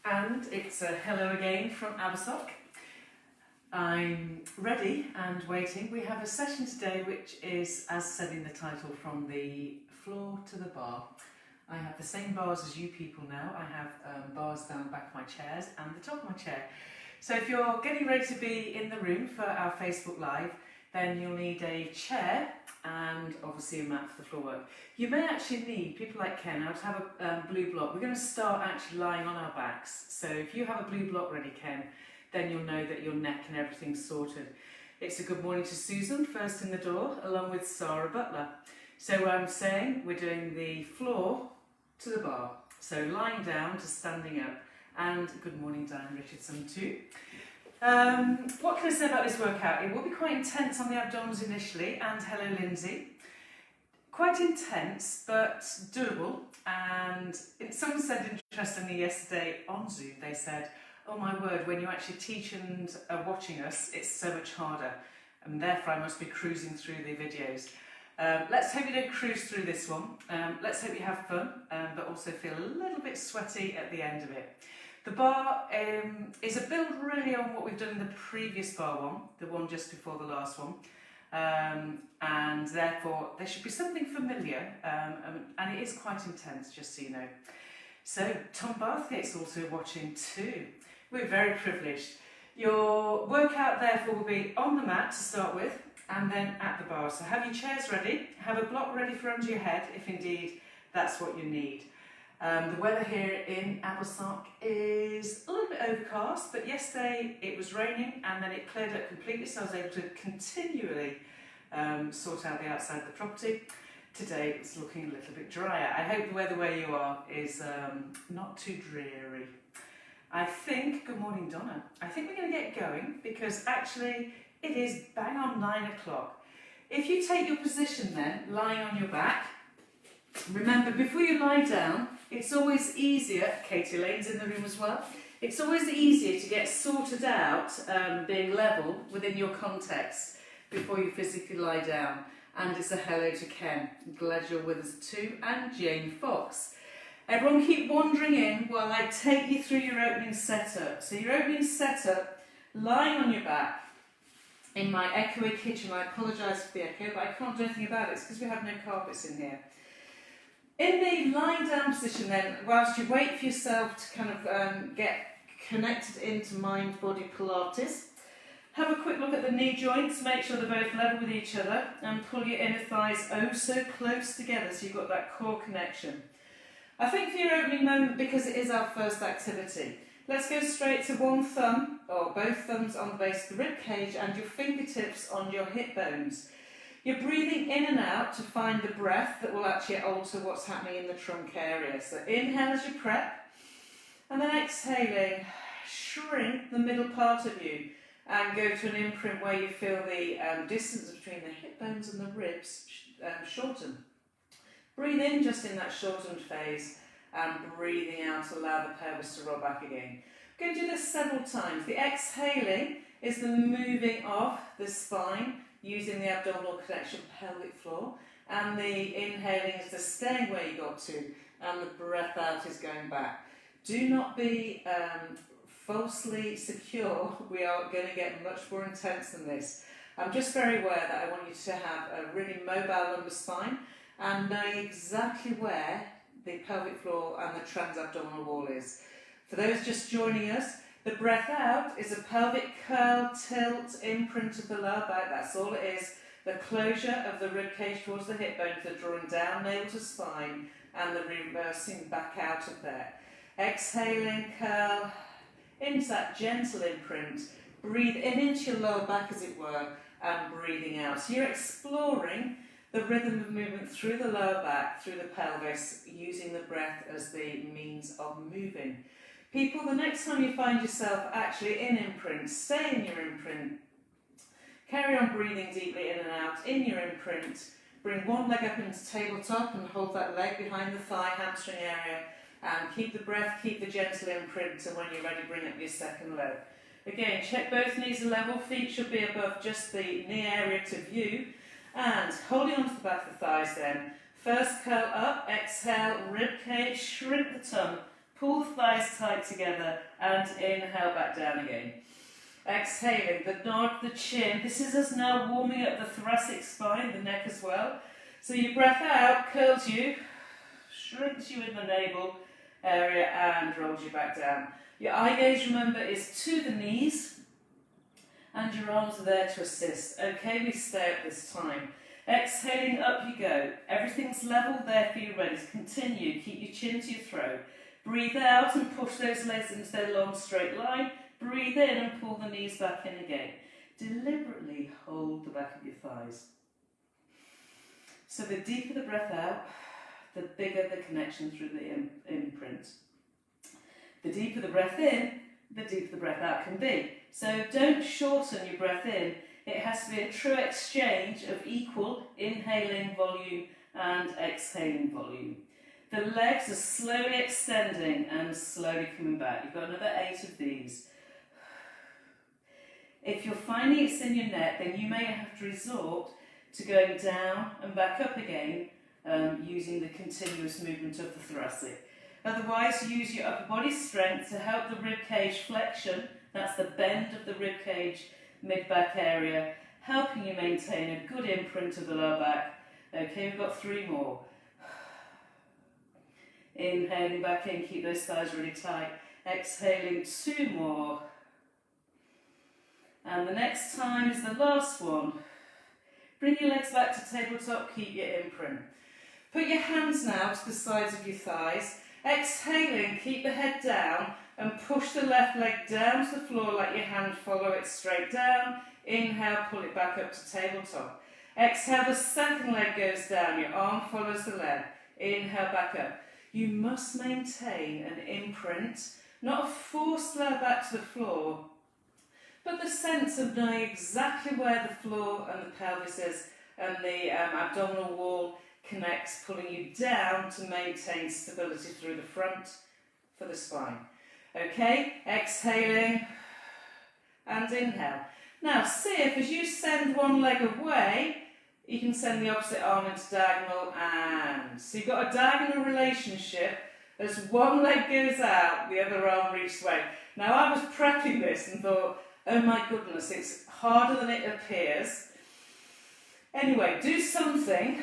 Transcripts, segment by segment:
And it's a hello again from Abersock. I'm ready and waiting. We have a session today which is, as said in the title, from the floor to the bar. I have the same bars as you people now. I have bars down the back of my chairs and the top of my chair. So if you're getting ready to be in the room for our Facebook Live, then you'll need a chair and obviously a mat for the floor work. You may actually need, people like Ken, now to have a blue block. We're going to start actually lying on our backs. So if you have a blue block ready, Ken, then you'll know that your neck and everything's sorted. It's a good morning to Susan, first in the door, along with Sarah Butler. So I'm saying we're doing the floor to the bar. So lying down to standing up. And good morning, Diane Richardson too. What can I say about this workout? It will be quite intense on the abdominals initially, and hello Lindsay. Quite intense, but doable. And someone said interestingly yesterday on Zoom, they said, oh my word, when you actually teach and are watching us, it's so much harder. And therefore I must be cruising through the videos. Let's hope you don't cruise through this one. Let's hope you have fun, but also feel a little bit sweaty at the end of it. The bar is a build really on what we've done in the previous bar one, the one just before the last one. And therefore there should be something familiar, and it is quite intense, just so you know. So Tom Bathgate's also watching too. We're very privileged. Your workout therefore will be on the mat to start with, and then at the bar. So have your chairs ready, have a block ready for under your head if indeed that's what you need. The weather here in Abersock is a little bit overcast, but yesterday it was raining and then it cleared up completely, so I was able to continually sort out the outside of the property. Today it's looking a little bit drier. I hope the weather where you are is not too dreary. I think, good morning Donna, I think we're going to get going because actually it is bang on 9 o'clock. If you take your position then, lying on your back, remember before you lie down, it's always easier, Katie Lane's in the room as well, it's always easier to get sorted out being level within your context before you physically lie down. And it's a hello to Ken, I'm glad you're with us too, and Jane Fox. Everyone keep wandering in while I take you through your opening setup. So your opening setup, lying on your back, in my echoey kitchen. I apologise for the echo, but I can't do anything about it, it's because we have no carpets in here. In the lying down position then, whilst you wait for yourself to kind of get connected into mind-body Pilates, have a quick look at the knee joints, make sure they're both level with each other, and pull your inner thighs oh so close together so you've got that core connection. I think for your opening moment, because it is our first activity, let's go straight to one thumb, or both thumbs on the base of the rib cage and your fingertips on your hip bones. You're breathing in and out to find the breath that will actually alter what's happening in the trunk area. So inhale as you prep, and then exhaling, shrink the middle part of you and go to an imprint where you feel the distance between the hip bones and the ribs shorten. Breathe in just in that shortened phase, and breathing out to allow the pelvis to roll back again. We're going to do this several times. The exhaling is the moving of the spine using the abdominal connection pelvic floor, and the inhaling is the staying where you got to, and the breath out is going back. Do not be falsely secure. We are going to get much more intense than this. I'm just very aware that I want you to have a really mobile lumbar spine and knowing exactly where the pelvic floor and the transabdominal wall is. For those just joining us, the breath out is a pelvic curl, tilt, imprint of the lower back, that's all it is. The closure of the rib cage towards the hip bones, the drawing down navel to spine, and the reversing back out of there. Exhaling, curl, into that gentle imprint. Breathe in into your lower back as it were, and breathing out. So you're exploring the rhythm of movement through the lower back, through the pelvis, using the breath as the means of moving. People, the next time you find yourself actually in imprint, stay in your imprint. Carry on breathing deeply in and out in your imprint. Bring one leg up into tabletop and hold that leg behind the thigh, hamstring area, and keep the breath, keep the gentle imprint, and when you're ready, bring up your second leg. Again, check both knees are level, feet should be above just the knee area to view, and holding onto the back of the thighs then. First curl up, exhale, rib cage, shrink the tongue, Pull the thighs tight together and inhale back down again. Exhaling, the nod, the chin. This is us now warming up the thoracic spine, the neck as well. So your breath out curls you, shrinks you in the navel area and rolls you back down. Your eye gaze, remember, is to the knees and your arms are there to assist. Okay, we stay up this time. Exhaling, up you go. Everything's level there for you, ready to continue. Keep your chin to your throat. Breathe out and push those legs into their long straight line. Breathe in and pull the knees back in again. Deliberately hold the back of your thighs. So the deeper the breath out, the bigger the connection through the imprint. The deeper the breath in, the deeper the breath out can be. So don't shorten your breath in. It has to be a true exchange of equal inhaling volume and exhaling volume. The legs are slowly extending and slowly coming back. You've got another 8 of these. If you're finding it's in your neck, then you may have to resort to going down and back up again using the continuous movement of the thoracic. Otherwise, use your upper body strength to help the rib cage flexion. That's the bend of the rib cage, mid-back area, helping you maintain a good imprint of the lower back. Okay, we've got 3 more. Inhaling back in, keep those thighs really tight. Exhaling, 2 more. And the next time is the last one. Bring your legs back to tabletop, keep your imprint. Put your hands now to the sides of your thighs. Exhaling, keep the head down and push the left leg down to the floor, let your hand follow it straight down. Inhale, pull it back up to tabletop. Exhale, the second leg goes down, your arm follows the leg. Inhale, back up. You must maintain an imprint, not a forced lower back to the floor, but the sense of knowing exactly where the floor and the pelvis is and the abdominal wall connects, pulling you down to maintain stability through the front for the spine. Okay, exhaling and inhale. Now see if as you send one leg away, you can send the opposite arm into diagonal and... So you've got a diagonal relationship. As one leg goes out, the other arm reaches away. Now I was prepping this and thought, oh my goodness, it's harder than it appears. Anyway, do something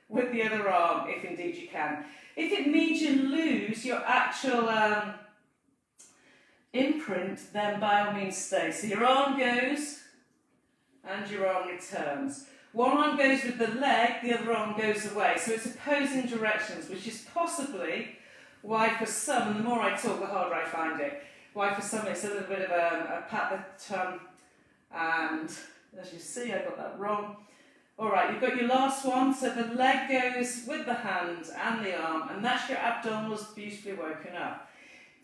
with the other arm, if indeed you can. If it means you lose your actual imprint, then by all means stay. So your arm goes and your arm returns. One arm goes with the leg, the other arm goes away. So it's opposing directions, which is possibly why for some, and the more I talk, the harder I find it, why for some it's a little bit of a pat the tongue, and as you see, I got that wrong. Alright, you've got your last one, so the leg goes with the hand and the arm, and that's your abdominals beautifully woken up.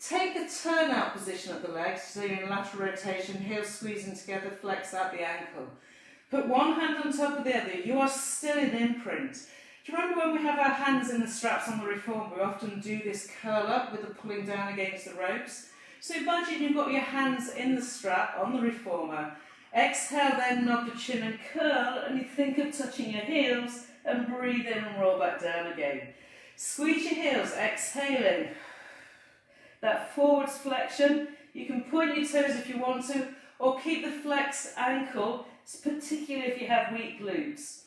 Take the turnout position of the legs, so you're in lateral rotation, heels squeezing together, flex out the ankle. Put one hand on top of the other, you are still in imprint. Do you remember when we have our hands in the straps on the reformer, we often do this curl up with the pulling down against the ropes? So imagine you've got your hands in the strap on the reformer. Exhale, then nod the chin and curl, and you think of touching your heels and breathe in and roll back down again. Squeeze your heels, exhaling. That forwards flexion, you can point your toes if you want to, or keep the flexed ankle, particularly if you have weak glutes.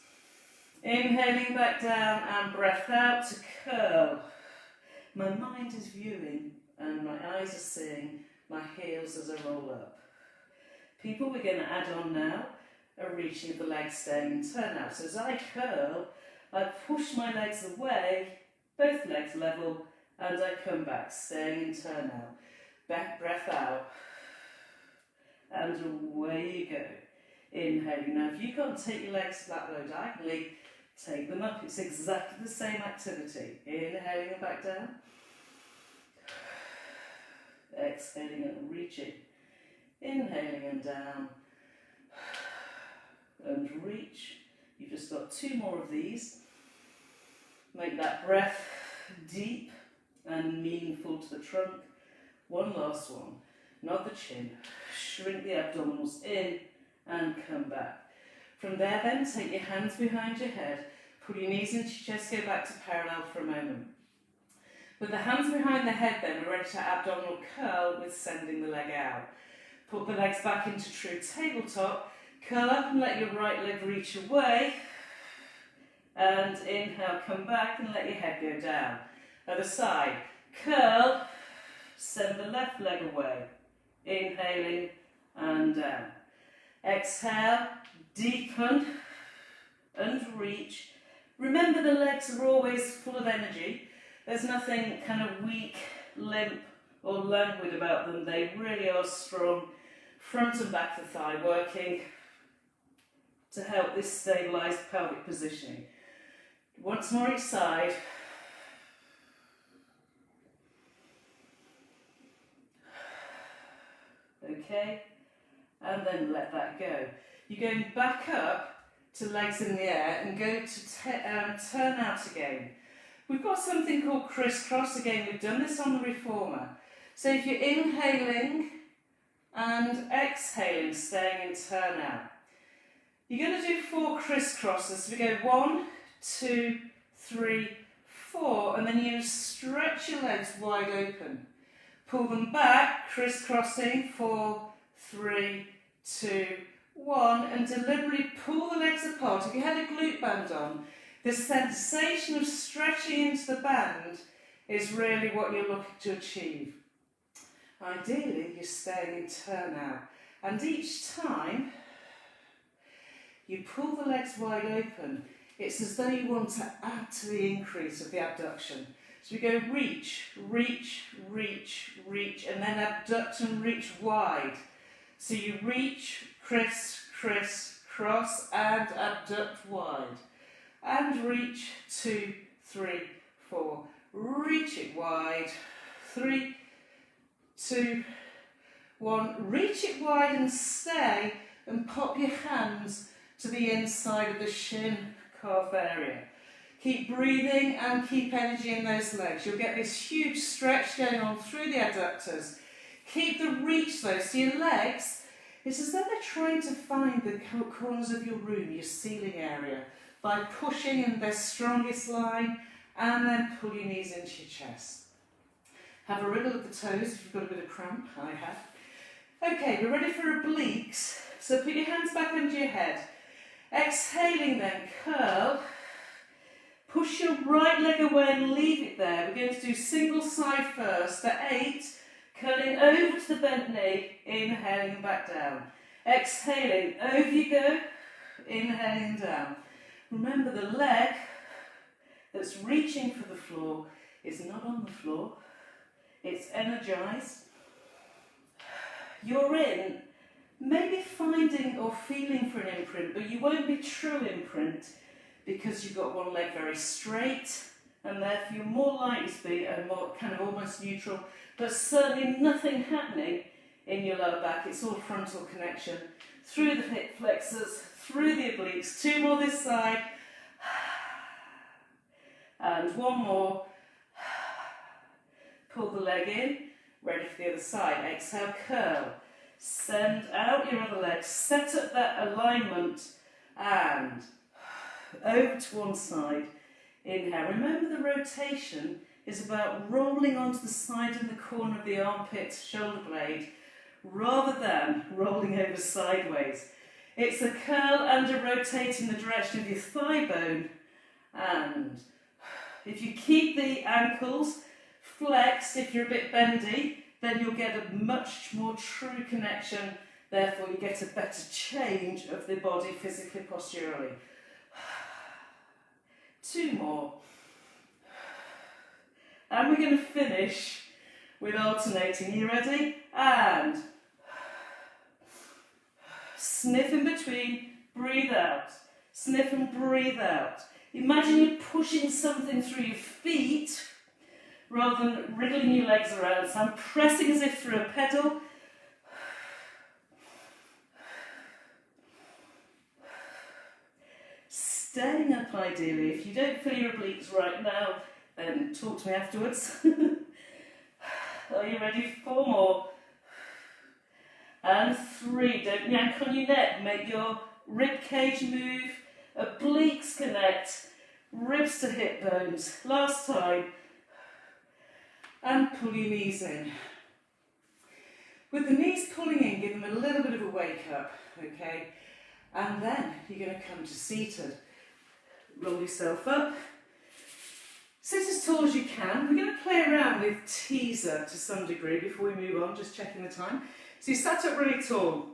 Inhaling back down and breath out to curl. My mind is viewing and my eyes are seeing my heels as I roll up. People we're going to add on now are reaching the legs, staying in turnout. So as I curl, I push my legs away, both legs level, and I come back, staying in turnout. Back breath out, and away you go. Inhaling. Now if you can't take your legs flat low diagonally, take them up. It's exactly the same activity. Inhaling and back down. Exhaling and reaching. Inhaling and down. And reach. You've just got 2 more of these. Make that breath deep and meaningful to the trunk. One last one. Nod the chin. Shrink the abdominals in and come back. From there then, take your hands behind your head, pull your knees into your chest, go back to parallel for a moment. With the hands behind the head then, we're ready to abdominal curl with sending the leg out. Put the legs back into true tabletop, curl up and let your right leg reach away, and inhale, come back and let your head go down. Other side, curl, send the left leg away, inhaling and down. Exhale, deepen and reach. Remember the legs are always full of energy. There's nothing kind of weak, limp or languid about them. They really are strong, front and back of the thigh, working to help this stabilised pelvic positioning. Once more each side. Okay, and then let that go. You're going back up to legs in the air and go to turn out again. We've got something called crisscross. Again, we've done this on the reformer. So if you're inhaling and exhaling, staying in turn out. You're going to do 4 crisscrosses. So we go 1, 2, 3, 4, and then you're going to stretch your legs wide open. Pull them back, crisscrossing, 4, 3, 2, 1, and deliberately pull the legs apart. If you had a glute band on, the sensation of stretching into the band is really what you're looking to achieve. Ideally, you're staying in turn out. And each time you pull the legs wide open, it's as though you want to add to the increase of the abduction. So we go reach, reach, reach, reach, and then abduct and reach wide. So you reach, criss, criss, cross, and abduct wide. And reach, 2, 3, 4. Reach it wide. 3, 2, 1. Reach it wide and stay, and pop your hands to the inside of the shin calf area. Keep breathing and keep energy in those legs. You'll get this huge stretch going on through the adductors. Keep the reach though, so your legs, it's as though they're trying to find the corners of your room, your ceiling area, by pushing in their strongest line, and then pull your knees into your chest. Have a wriggle of the toes if you've got a bit of cramp. I have. Okay, we're ready for obliques. So put your hands back under your head. Exhaling then, curl. Push your right leg away and leave it there. We're going to do single side first for 8. Curling over to the bent knee, inhaling and back down. Exhaling, over you go, inhaling down. Remember the leg that's reaching for the floor is not on the floor. It's energised. You're in, maybe finding or feeling for an imprint, but you won't be true imprint because you've got one leg very straight, and therefore you're more likely to be a more kind of almost neutral, but certainly nothing happening in your lower back. It's all frontal connection through the hip flexors, through the obliques. 2 more this side, and 1 more. Pull the leg in, ready for the other side. Exhale, curl. Send out your other leg, set up that alignment, and over to one side. Inhale. Remember the rotation is about rolling onto the side and the corner of the armpit, shoulder blade, rather than rolling over sideways. It's a curl and a rotate in the direction of your thigh bone, and if you keep the ankles flexed, if you're a bit bendy, then you'll get a much more true connection, therefore you get a better change of the body physically, posturally. 2 more. And we're going to finish with alternating. You ready? And sniff in between, breathe out. Sniff and breathe out. Imagine you're pushing something through your feet rather than wriggling your legs around. So I'm pressing as if through a pedal. Staying up ideally. If you don't feel your obliques right now, then talk to me afterwards. Are you ready? 4 more. And 3. Don't yank on your neck. Make your rib cage move. Obliques connect. Ribs to hip bones. Last time. and pull your knees in. With the knees pulling in, give them a little bit of a wake up, okay? And then you're going to come to seated. Roll yourself up. Sit as tall as you can. We're going to play around with teaser to some degree before we move on, just checking the time. So you sat up really tall.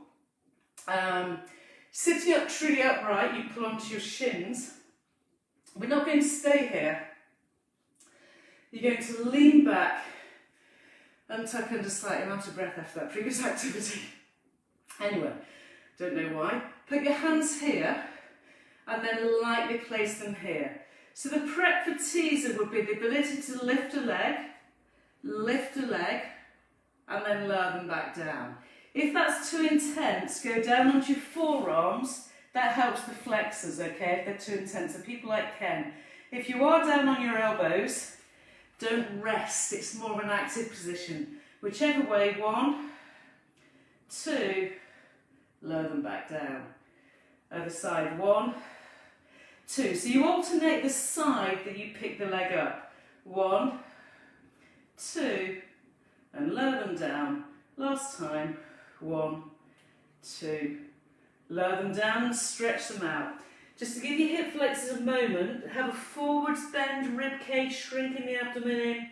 Sitting up truly upright, you pull onto your shins. We're not going to stay here. You're going to lean back and tuck under slightly. I'm out of breath after that previous activity. Anyway, don't know why. Put your hands here and then lightly place them here. So the prep for teaser would be the ability to lift a leg, and then lower them back down. If that's too intense, go down onto your forearms. That helps the flexors, okay, if they're too intense. So people like Ken, if you are down on your elbows, don't rest. It's more of an active position. Whichever way, 1, 2, lower them back down. Other side, 1, 2. So you alternate the side that you pick the leg up. 1, 2, and lower them down. Last time, 1, 2. Lower them down and stretch them out. Just to give your hip flexors a moment, have a forwards bend, rib cage, shrinking the abdomen in,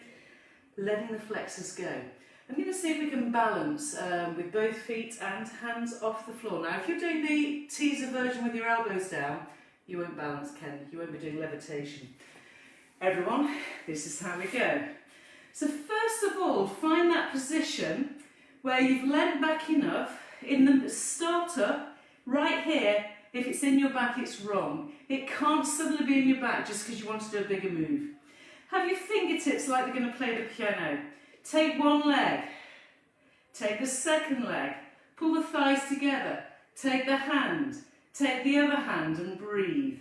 letting the flexors go. I'm going to see if we can balance with both feet and hands off the floor. Now, if you're doing the teaser version with your elbows down, you won't balance, Ken. You won't be doing levitation. Everyone, this is how we go. So first of all, find that position where you've leant back enough in the starter, right here. If it's in your back, it's wrong. It can't suddenly be in your back just because you want to do a bigger move. Have your fingertips like they're going to play the piano. Take one leg, take the second leg, pull the thighs together, take the hand, take the other hand and breathe.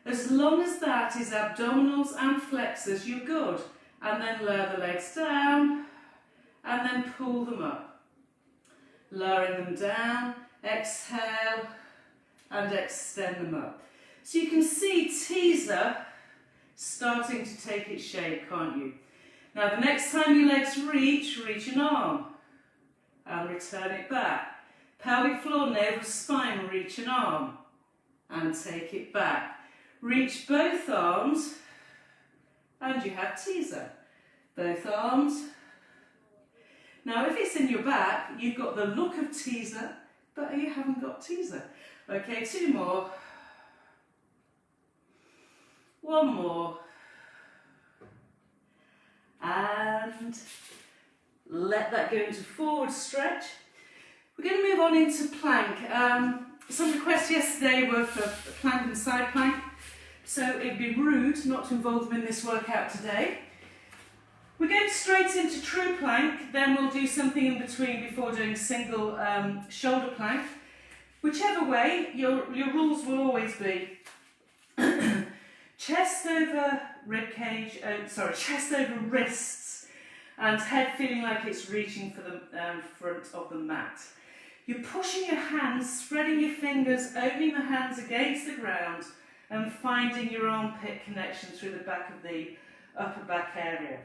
As long as that is abdominals and flexors, you're good. And then lower the legs down and then pull them up. Lowering them down, exhale and extend them up. So you can see teaser starting to take its shape, can't you? Now the next time your legs reach an arm and return it back. Pelvic floor, navel, spine, reach an arm and take it back. Reach both arms and you have teaser. Both arms. Now if it's in your back, you've got the look of teaser, but you haven't got teaser. Okay, 2 more. 1 more. And let that go into forward stretch. We're going to move on into plank. Some requests yesterday were for plank and side plank, so it'd be rude not to involve them in this workout today. We're going straight into true plank, then we'll do something in between before doing single shoulder plank. Whichever way, your rules will always be chest over rib cage, chest over wrists, and head feeling like it's reaching for the front of the mat. You're pushing your hands, spreading your fingers, opening the hands against the ground, and finding your armpit connection through the back of the upper back area.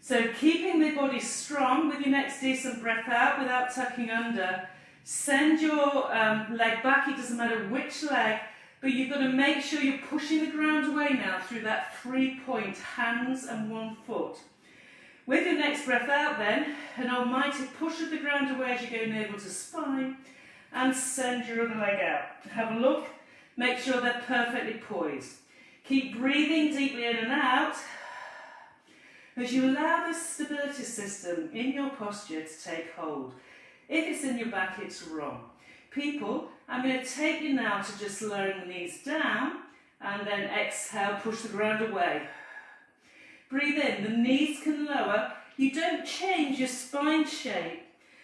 So keeping the body strong with your next decent breath out without tucking under. Send your leg back, it doesn't matter which leg, but you've got to make sure you're pushing the ground away now through that 3-point, hands and 1 foot. With your next breath out then, an almighty push of the ground away as you go navel to spine, and send your other leg out. Have a look, make sure they're perfectly poised. Keep breathing deeply in and out as you allow the stability system in your posture to take hold. If it's in your back, it's wrong. People, I'm going to take you now to just lowering the knees down and then exhale, push the ground away. Breathe in, the knees can lower. You don't change your spine shape.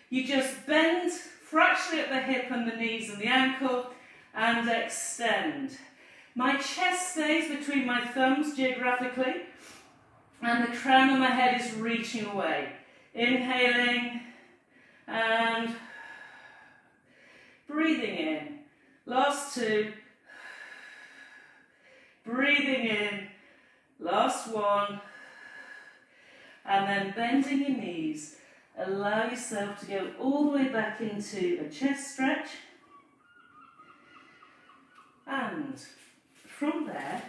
You just bend fractionally at the hip and the knees and the ankle and extend. My chest stays between my thumbs geographically and the crown of my head is reaching away. Inhaling and breathing in. Last 2. Breathing in. Last 1. And then bending your knees, allow yourself to go all the way back into a chest stretch. And from there,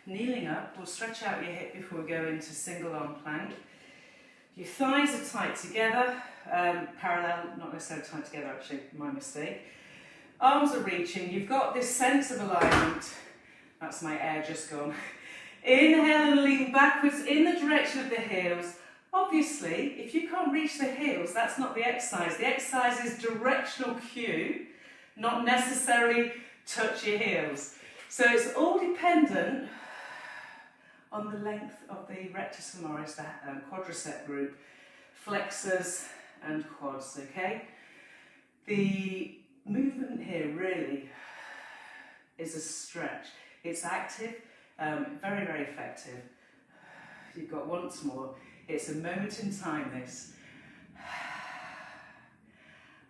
kneeling up, we'll stretch out your hip before we go into single arm plank. Your thighs are tight together, parallel, not necessarily tight together actually, my mistake. Arms are reaching, you've got this sense of alignment. That's my air just gone. Inhale and lean backwards in the direction of the heels. Obviously, if you can't reach the heels, that's not the exercise. The exercise is directional cue, not necessarily touch your heels. So it's all dependent on the length of the rectus femoris, the quadricep group, flexors and quads, okay? The movement here really is a stretch. It's active, very, very effective. You've got once more. It's a moment in time, this.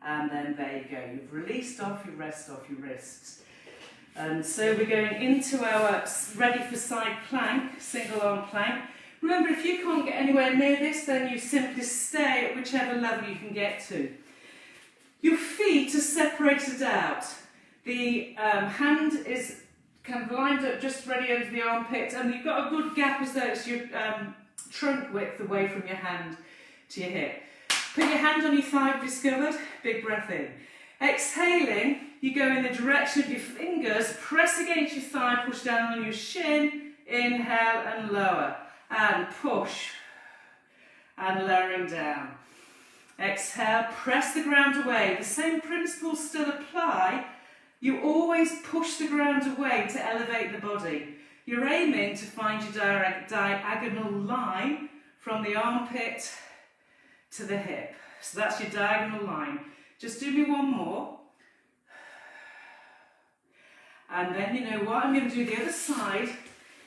And then there you go. You've released off, you rest off your wrists. And so we're going into our ready for side plank, single arm plank. Remember, if you can't get anywhere near this, then you simply stay at whichever level you can get to. Your feet are separated out. The hand is kind of lined up just ready over the armpit, and you've got a good gap as though it's your trunk width away from your hand to your hip. Put your hand on your thigh, discovered, big breath in. Exhaling, you go in the direction of your fingers, press against your thigh, push down on your shin, inhale and lower, and push, and lowering down. Exhale, press the ground away. The same principles still apply. You always push the ground away to elevate the body. You're aiming to find your diagonal line from the armpit to the hip. So that's your diagonal line. Just do me one more. And then, you know what, I'm going to do the other side,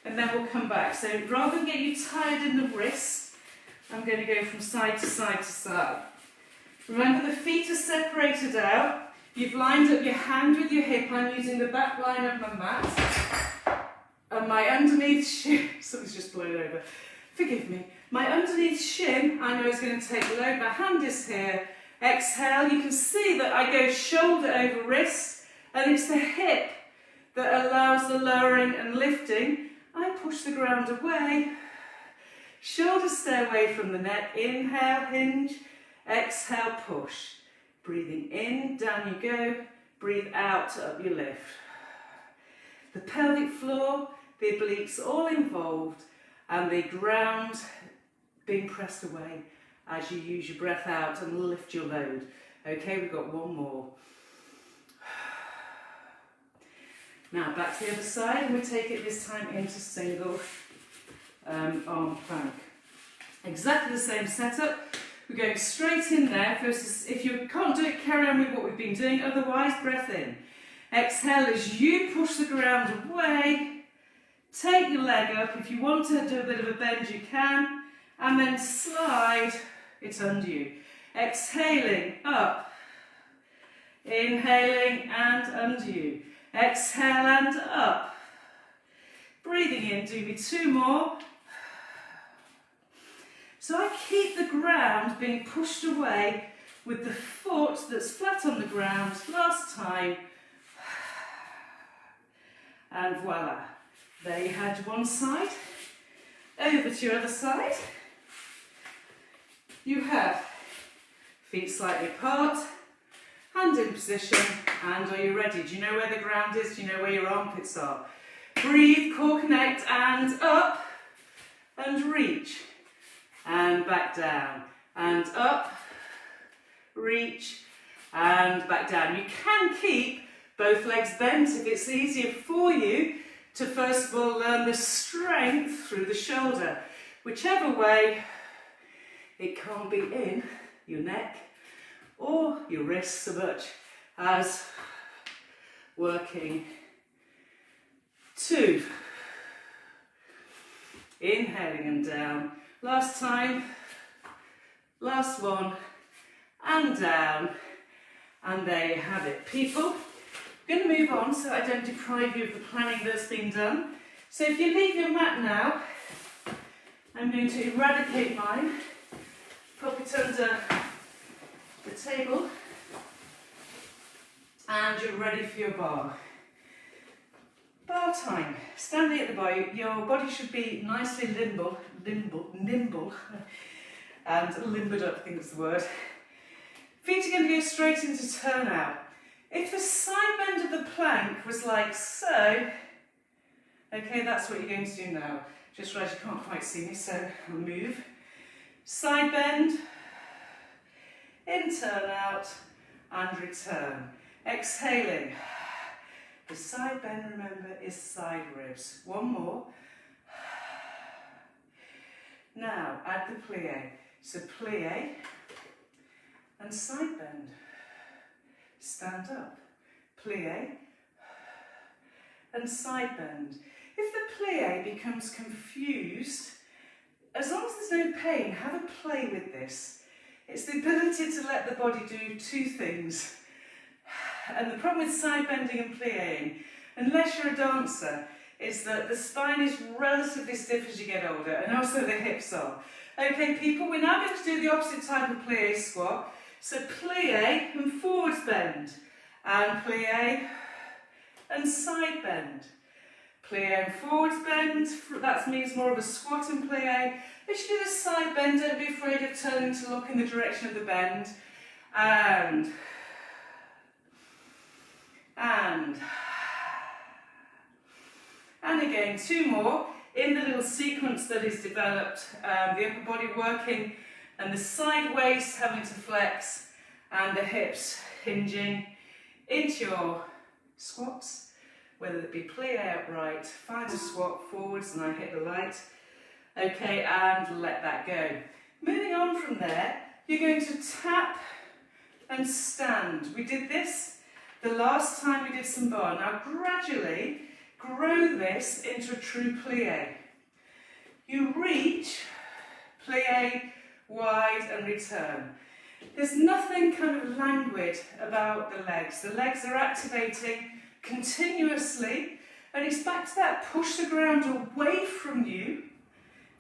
and then we'll come back. So rather than get you tired in the wrist, I'm going to go from side to side to side. Remember, the feet are separated out. You've lined up your hand with your hip. I'm using the back line of my mat. And my underneath shin, something's just blown over. Forgive me. My underneath shin, I know is going to take the load. My hand is here. Exhale, you can see that I go shoulder over wrist, and it's the hip that allows the lowering and lifting. I push the ground away. Shoulders stay away from the neck. Inhale, hinge. Exhale, push. Breathing in, down you go. Breathe out, up you lift. The pelvic floor, the obliques all involved, and the ground being pressed away as you use your breath out and lift your load. Okay, we've got one more. Now back to the other side, and we take it this time into single arm plank. Exactly the same setup. We're going straight in there. First, if you can't do it, carry on with what we've been doing. Otherwise, breath in. Exhale as you push the ground away. Take your leg up. If you want to do a bit of a bend, you can. And then slide it under you. Exhaling up. Inhaling and under you. Exhale and up. Breathing in, do me two more. So I keep the ground being pushed away with the foot that's flat on the ground. Last time. And voila. There you had one side. Over to your other side. You have feet slightly apart, hand in position, and are you ready? Do you know where the ground is? Do you know where your armpits are? Breathe, core connect, and up, and reach, and back down, and up, reach, and back down. You can keep both legs bent if it's easier for you to first of all learn the strength through the shoulder. Whichever way, it can't be in your neck or your wrists so much as working two. Inhaling and down. Last time, last one, and down. And there you have it. People, I'm going to move on so I don't deprive you of the planning that's been done. So if you leave your mat now, I'm going to eradicate mine, pop it under the table, and you're ready for your bar. Bar time. Standing at the bar, your body should be nicely nimble, and limbered up, I think that's the word. Feet are going to go straight into turnout. If the side bend of the plank was like so, okay, that's what you're going to do now. Just realised you can't quite see me, so I'll move. Side bend, in, turn out, and return. Exhaling. The side bend, remember, is side ribs. One more. Now, add the plie. So plie and side bend. Stand up. Plie and side bend. If the plie becomes confused, as long as there's no pain, have a play with this. It's the ability to let the body do two things. And the problem with side bending and plieing, unless you're a dancer, is that the spine is relatively stiff as you get older, and also the hips are. Okay, people, we're now going to do the opposite type of plie squat. So plie and forwards bend, and plie and side bend. Plie and forwards bend, that means more of a squat and plie. As you do the side bend, don't be afraid of turning to look in the direction of the bend. And again, two more in the little sequence that is developed, the upper body working and the side waist having to flex and the hips hinging into your squats, whether it be plie upright, find a squat forwards and I hit the light, okay, and let that go. Moving on from there, you're going to tap and stand. We did this the last time we did some bar. Now gradually grow this into a true plie. You reach, plie, wide and return. There's nothing kind of languid about the legs. The legs are activating continuously and it's back to that push the ground away from you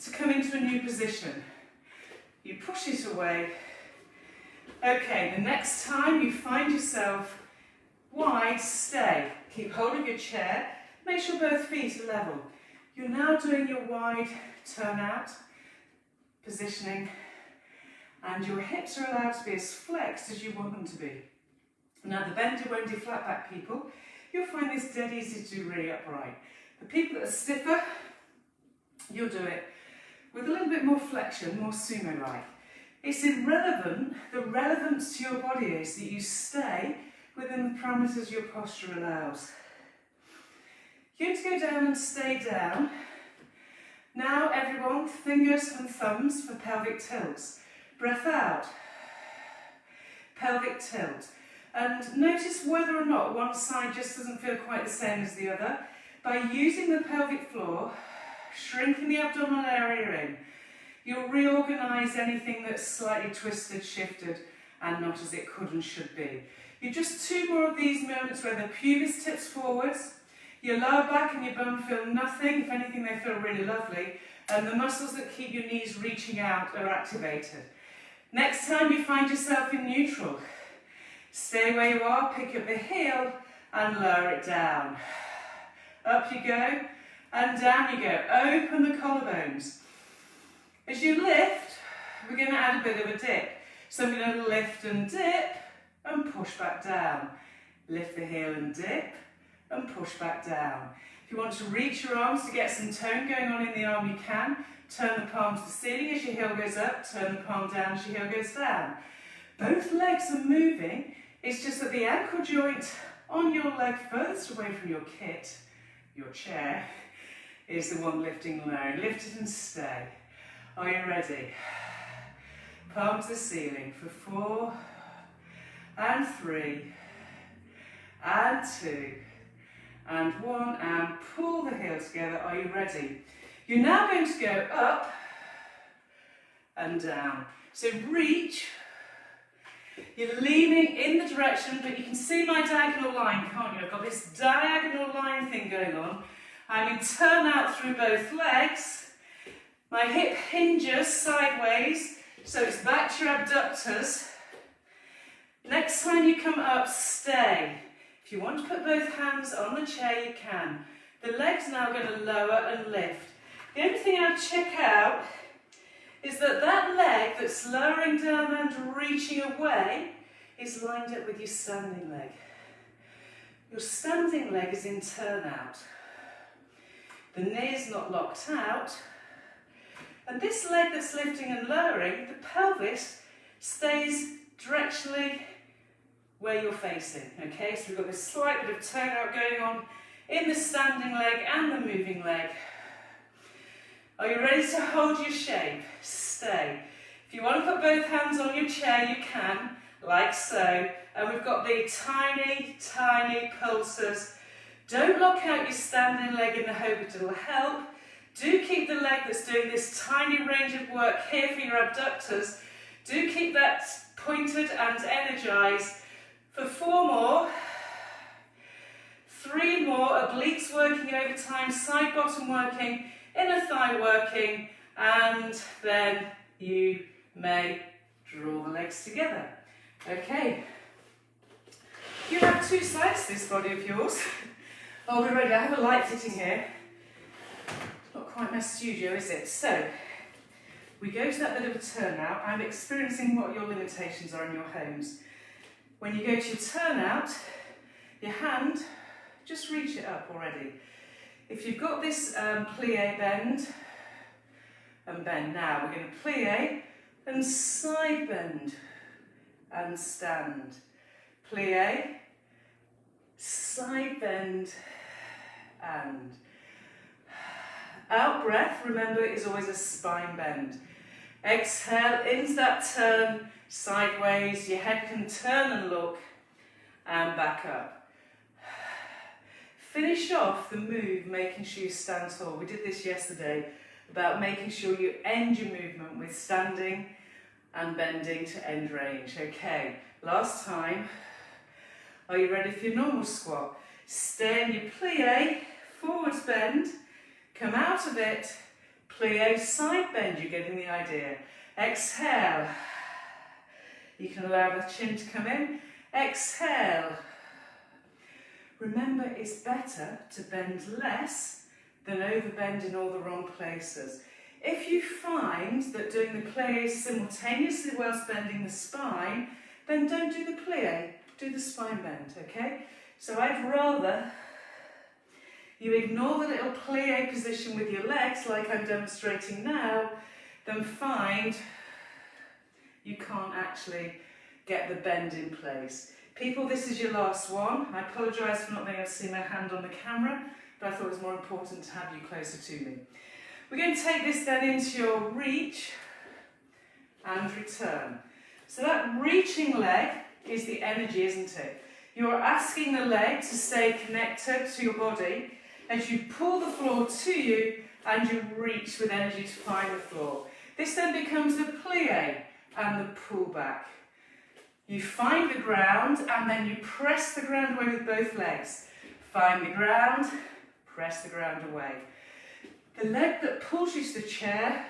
to come into a new position. You push it away. Okay, the next time you find yourself wide, stay. Keep hold of your chair. Make sure both feet are level. You're now doing your wide turn out, positioning, and your hips are allowed to be as flexed as you want them to be. Now the bender won't do flat back people. You'll find this dead easy to do really upright. The people that are stiffer, you'll do it with a little bit more flexion, more sumo-like. It's irrelevant. The relevance to your body is that you stay within the parameters your posture allows. You're going to go down and stay down. Now everyone, fingers and thumbs for pelvic tilts. Breath out. Pelvic tilt. And notice whether or not one side just doesn't feel quite the same as the other. By using the pelvic floor, shrinking the abdominal area in, you'll reorganise anything that's slightly twisted, shifted, and not as it could and should be. You just two more of these moments where the pubis tips forwards, your lower back and your bum feel nothing. If anything, they feel really lovely. And the muscles that keep your knees reaching out are activated. Next time you find yourself in neutral, stay where you are, pick up the heel and lower it down. Up you go and down you go. Open the collarbones. As you lift, we're going to add a bit of a dip. So I'm going to lift and dip and push back down. Lift the heel and dip and push back down. If you want to reach your arms to get some tone going on in the arm, you can. Turn the palm to the ceiling as your heel goes up, turn the palm down as your heel goes down. Both legs are moving, it's just that the ankle joint on your leg furthest away from your kit, your chair, is the one lifting low. Lift it and stay. Are you ready? Palm to the ceiling for 4 and 3 and 2 and 1 and pull the heels together. Are you ready? You're now going to go up and down. So reach. You're leaning in the direction, but you can see my diagonal line, can't you? I've got this diagonal line thing going on. I'm in turn out through both legs. My hip hinges sideways, so it's back to your abductors. Next time you come up, stay. If you want to put both hands on the chair, you can. The leg's now going to lower and lift. The only thing I'd check out is that that leg that's lowering down and reaching away is lined up with your standing leg. Your standing leg is in turnout. The knee is not locked out. And this leg that's lifting and lowering, the pelvis stays directionally where you're facing. Okay, so we've got this slight bit of turnout going on in the standing leg and the moving leg. Are you ready to hold your shape? Stay. If you want to put both hands on your chair, you can, like so. And we've got the tiny, tiny pulses. Don't lock out your standing leg in the hope it'll help. Do keep the leg that's doing this tiny range of work here for your abductors. Do keep that pointed and energized. For 4 more. 3 more, obliques working over time, side bottom working, inner thigh working, and then you may draw the legs together. Okay. You have 2 sides to this body of yours. Oh, we're ready. I have a light fitting here. It's not quite my studio, is it? So, we go to that bit of a turnout. I'm experiencing what your limitations are in your homes. When you go to your turnout, your hand, just reach it up already. If you've got this plie bend, and bend now, we're going to plie and side bend and stand. Plie, side bend and out breath, remember, is always a spine bend. Exhale into that turn, sideways, your head can turn and look, and back up. Finish off the move, making sure you stand tall. We did this yesterday, about making sure you end your movement with standing and bending to end range. Okay, last time. Are you ready for your normal squat? Stay in your plie, forwards bend, come out of it, plie, side bend, you're getting the idea. Exhale. You can allow the chin to come in. Exhale. Remember, it's better to bend less than overbend in all the wrong places. If you find that doing the plie simultaneously whilst bending the spine, then don't do the plie, do the spine bend, okay? So I'd rather you ignore the little plie position with your legs, like I'm demonstrating now, than find you can't actually get the bend in place. People, this is your last one. I apologise for not being able to see my hand on the camera, but I thought it was more important to have you closer to me. We're going to take this then into your reach and return. So that reaching leg is the energy, isn't it? You're asking the leg to stay connected to your body as you pull the floor to you and you reach with energy to find the floor. This then becomes the plie and the pull back. You find the ground and then you press the ground away with both legs. Find the ground, press the ground away. The leg that pulls you to the chair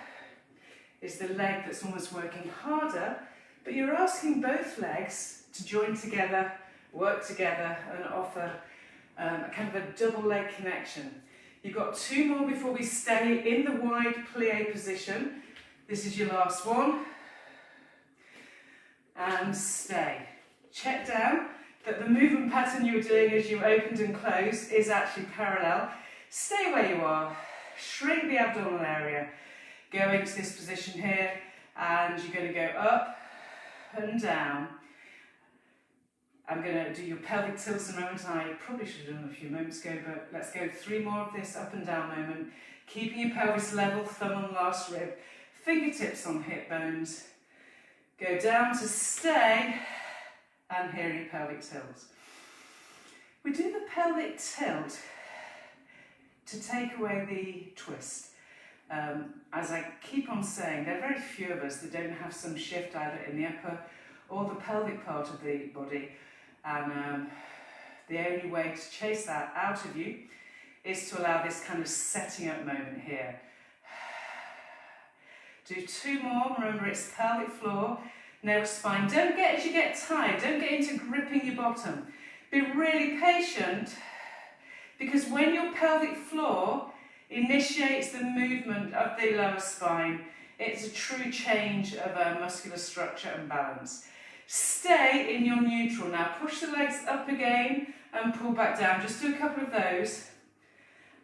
is the leg that's almost working harder, but you're asking both legs to join together, work together and offer a kind of a double leg connection. You've got 2 more before we stay in the wide plie position. This is your last one. And stay. Check down that the movement pattern you were doing as you opened and closed is actually parallel. Stay where you are. Shrink the abdominal area. Go into this position here and you're going to go up and down. I'm going to do your pelvic tilts in a moment. I probably should have done a few moments ago, but let's go 3 more of this up and down moment. Keeping your pelvis level, thumb on last rib, fingertips on hip bones. Go down to stay, and here are your pelvic tilts. We do the pelvic tilt to take away the twist. As I keep on saying, there are very few of us that don't have some shift either in the upper or the pelvic part of the body. And the only way to chase that out of you is to allow this kind of setting up moment here. Do 2 more. Remember, it's pelvic floor, navel to spine. Don't get, as you get tired, don't get into gripping your bottom. Be really patient, because when your pelvic floor initiates the movement of the lower spine, it's a true change of muscular structure and balance. Stay in your neutral now. Push the legs up again and pull back down. Just do a couple of those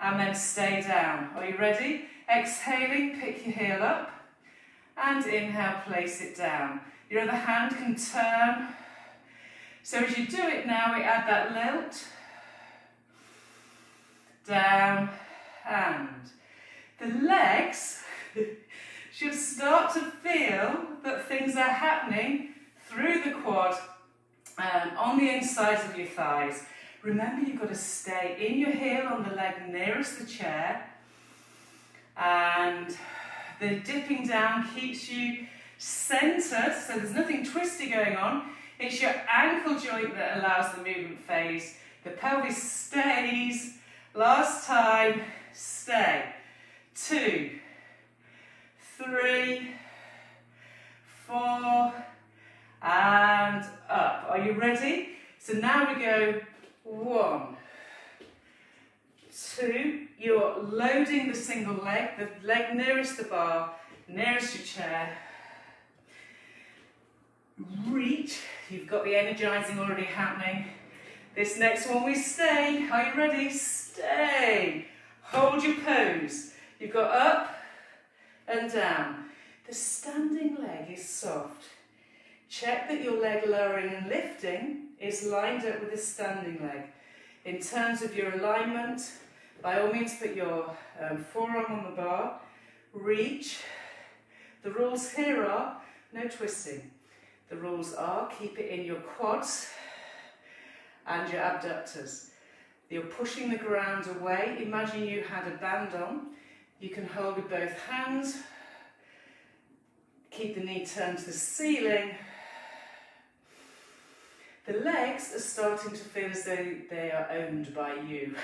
and then stay down. Are you ready? Exhaling, pick your heel up and inhale, place it down. Your other hand can turn. So as you do it now, we add that lilt, down, and the legs should start to feel that things are happening through the quad, on the insides of your thighs. Remember, you've got to stay in your heel on the leg nearest the chair, and the dipping down keeps you centred, so there's nothing twisty going on. It's your ankle joint that allows the movement phase. The pelvis stays. Last time, stay. 2, 3, 4, and up. Are you ready? So now we go 1, 2. You're loading the single leg, the leg nearest the bar, nearest your chair. Reach. You've got the energizing already happening. This next one we stay. Are you ready? Stay. Hold your pose. You've got up and down. The standing leg is soft. Check that your leg lowering and lifting is lined up with the standing leg. In terms of your alignment, by all means put your forearm on the bar. Reach. The rules here are no twisting. The rules are keep it in your quads and your abductors. You're pushing the ground away. Imagine you had a band on. You can hold with both hands. Keep the knee turned to the ceiling. The legs are starting to feel as though they are owned by you.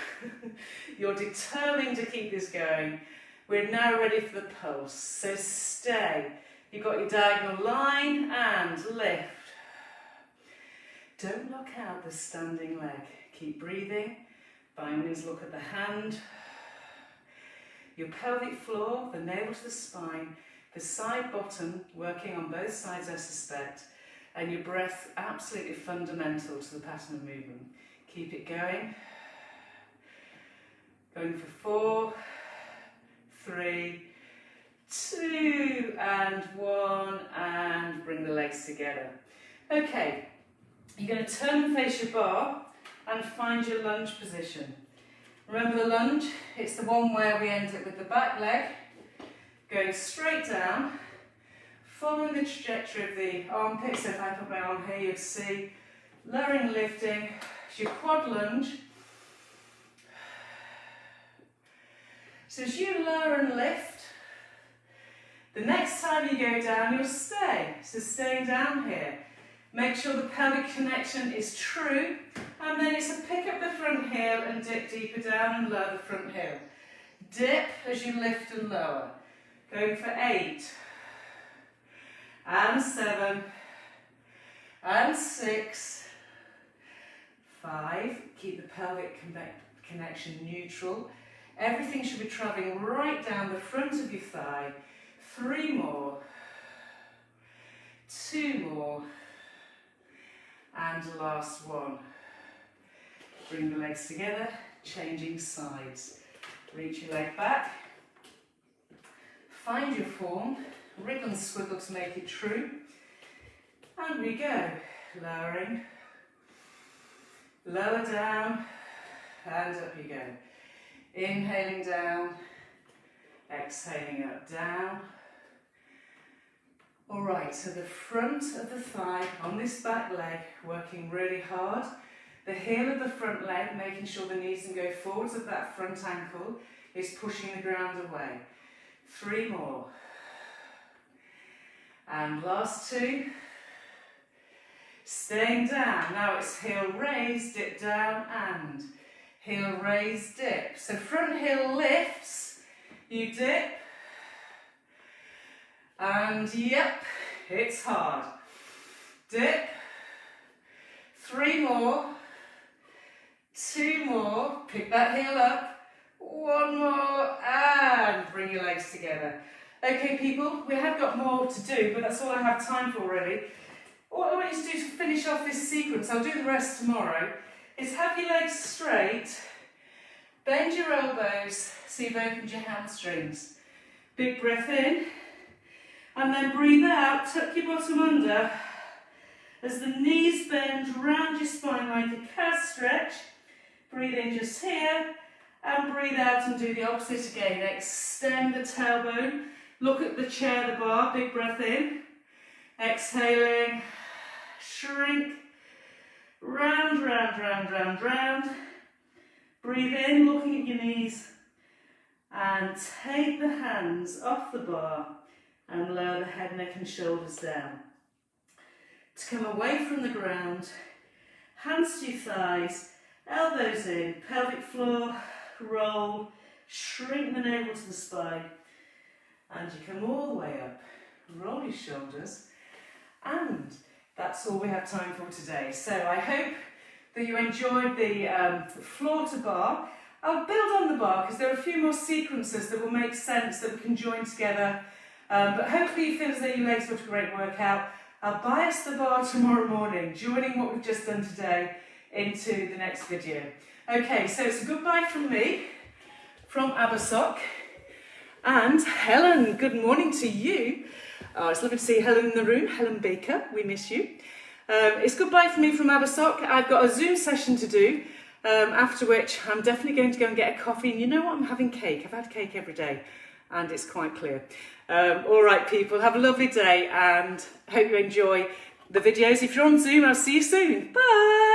You're determined to keep this going. We're now ready for the pulse. So stay. You've got your diagonal line and lift. Don't lock out the standing leg. Keep breathing. By all means, look at the hand. Your pelvic floor, the navel to the spine, the side bottom working on both sides, I suspect, and your breath absolutely fundamental to the pattern of movement. Keep it going. Going for 4, 3, 2, and 1, and bring the legs together. Okay, you're going to turn and face your bar and find your lunge position. Remember the lunge? It's the one where we end it with the back leg going straight down, following the trajectory of the armpit. So if I put my arm here, you'd see lowering, lifting. It's your quad lunge. So as you lower and lift, the next time you go down, you'll stay. So staying down here. Make sure the pelvic connection is true, and then it's a pick up the front heel and dip deeper down and lower the front heel. Dip as you lift and lower. Going for 8, and 7, and 6, 5. Keep the pelvic connection neutral. Everything should be travelling right down the front of your thigh. 3 more, 2 more, and last one. Bring the legs together, changing sides. Reach your leg back. Find your form. Wriggle and squiggle to make it true. And we go. Lowering. Lower down. And up you go. Inhaling down. Exhaling up, down. Alright, so the front of the thigh on this back leg, working really hard. The heel of the front leg, making sure the knees can go forwards of that front ankle, is pushing the ground away. 3 more. And last 2. Staying down. Now it's heel raise, dip down, and heel raise, dip. So front heel lifts, you dip, And yep, it's hard. Dip. 3 more. 2 more. Pick that heel up. 1 more. And bring your legs together. Okay, people, we have got more to do, but that's all I have time for really. What I want you to do to finish off this sequence, I'll do the rest tomorrow, is have your legs straight, bend your elbows so you've opened your hamstrings. Big breath in, and then breathe out, tuck your bottom under, as the knees bend round your spine like a calf stretch. Breathe in just here, and breathe out and do the opposite again. Extend the tailbone, look at the chair, the bar, big breath in, exhaling, shrink, round, round, round, round, round. Breathe in, looking at your knees, and take the hands off the bar and lower the head, neck and shoulders down. To come away from the ground, hands to your thighs, elbows in, pelvic floor, roll, shrink the navel to the spine, and you come all the way up, roll your shoulders, and that's all we have time for today. So I hope that you enjoyed the floor to bar. I'll build on the bar because there are a few more sequences that will make sense that we can join together, but hopefully you feel as though your legs got a great workout. I'll bias the bar tomorrow morning, joining what we've just done today into the next video. Okay, so it's a goodbye from me, from Abersock, and Helen, good morning to you. Oh, it's lovely to see Helen in the room, Helen Baker, we miss you. It's goodbye from me from Abersock. I've got a Zoom session to do, after which I'm definitely going to go and get a coffee, and you know what, I'm having cake. I've had cake every day, and it's quite clear. All right, people, have a lovely day, and hope you enjoy the videos. If you're on Zoom, I'll see you soon. Bye!